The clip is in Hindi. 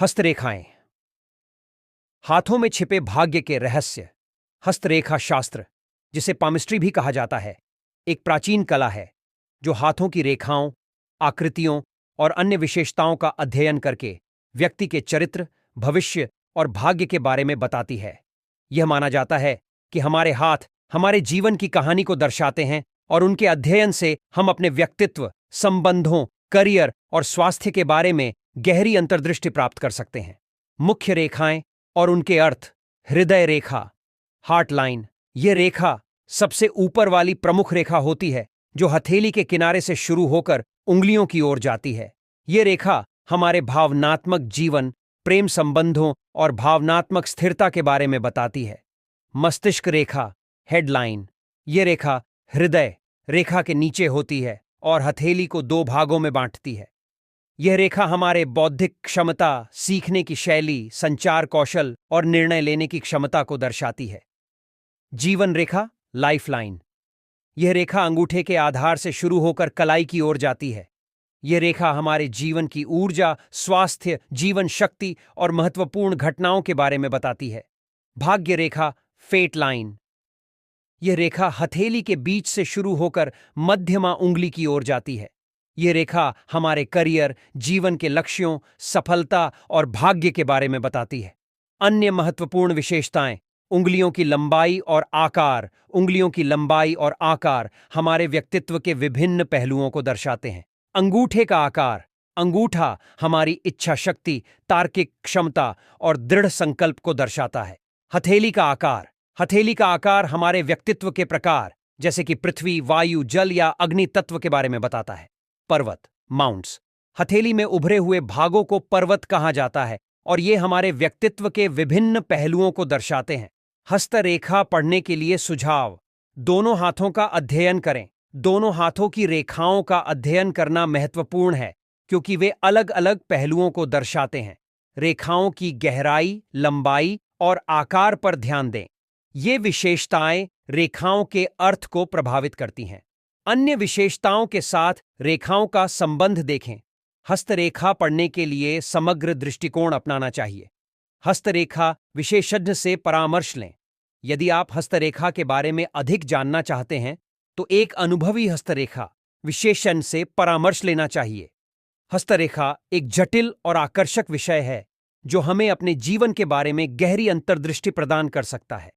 हस्तरेखाएं। हाथों में छिपे भाग्य के रहस्य। हस्तरेखा शास्त्र, जिसे पामिस्ट्री भी कहा जाता है, एक प्राचीन कला है जो हाथों की रेखाओं, आकृतियों और अन्य विशेषताओं का अध्ययन करके व्यक्ति के चरित्र, भविष्य और भाग्य के बारे में बताती है। यह माना जाता है कि हमारे हाथ हमारे जीवन की कहानी को दर्शाते हैं और उनके अध्ययन से हम अपने व्यक्तित्व, संबंधों, करियर और स्वास्थ्य के बारे में गहरी अंतर्दृष्टि प्राप्त कर सकते हैं। मुख्य रेखाएं और उनके अर्थ। हृदय रेखा, हार्ट लाइन। यह रेखा सबसे ऊपर वाली प्रमुख रेखा होती है जो हथेली के किनारे से शुरू होकर उंगलियों की ओर जाती है। यह रेखा हमारे भावनात्मक जीवन, प्रेम संबंधों और भावनात्मक स्थिरता के बारे में बताती है। मस्तिष्क रेखा, हेडलाइन। यह रेखा हृदय रेखा के नीचे होती है और हथेली को दो भागों में बांटती है। यह रेखा हमारे बौद्धिक क्षमता, सीखने की शैली, संचार कौशल और निर्णय लेने की क्षमता को दर्शाती है। जीवन रेखा, लाइफलाइन। यह रेखा अंगूठे के आधार से शुरू होकर कलाई की ओर जाती है। यह रेखा हमारे जीवन की ऊर्जा, स्वास्थ्य, जीवन शक्ति और महत्वपूर्ण घटनाओं के बारे में बताती है। भाग्य रेखा, फेट लाइन। यह रेखा हथेली के बीच से शुरू होकर मध्यमा उंगली की ओर जाती है। यह रेखा हमारे करियर, जीवन के लक्ष्यों, सफलता और भाग्य के बारे में बताती है। अन्य महत्वपूर्ण विशेषताएं। उंगलियों की लंबाई और आकार। उंगलियों की लंबाई और आकार हमारे व्यक्तित्व के विभिन्न पहलुओं को दर्शाते हैं। अंगूठे का आकार। अंगूठा हमारी इच्छा शक्ति, तार्किक क्षमता और दृढ़ संकल्प को दर्शाता है। हथेली का आकार। हथेली का आकार हमारे व्यक्तित्व के प्रकार, जैसे कि पृथ्वी, वायु, जल या अग्नि तत्व के बारे में बताता है। पर्वत, माउंट्स। हथेली में उभरे हुए भागों को पर्वत कहा जाता है और ये हमारे व्यक्तित्व के विभिन्न पहलुओं को दर्शाते हैं। हस्तरेखा पढ़ने के लिए सुझाव। दोनों हाथों का अध्ययन करें। दोनों हाथों की रेखाओं का अध्ययन करना महत्वपूर्ण है क्योंकि वे अलग अलग पहलुओं को दर्शाते हैं। रेखाओं की गहराई, लंबाई और आकार पर ध्यान दें। ये विशेषताएं रेखाओं के अर्थ को प्रभावित करती हैं। अन्य विशेषताओं के साथ रेखाओं का संबंध देखें। हस्तरेखा पढ़ने के लिए समग्र दृष्टिकोण अपनाना चाहिए। हस्तरेखा विशेषज्ञ से परामर्श लें। यदि आप हस्तरेखा के बारे में अधिक जानना चाहते हैं तो एक अनुभवी हस्तरेखा विशेषज्ञ से परामर्श लेना चाहिए। हस्तरेखा एक जटिल और आकर्षक विषय है जो हमें अपने जीवन के बारे में गहरी अंतर्दृष्टि प्रदान कर सकता है।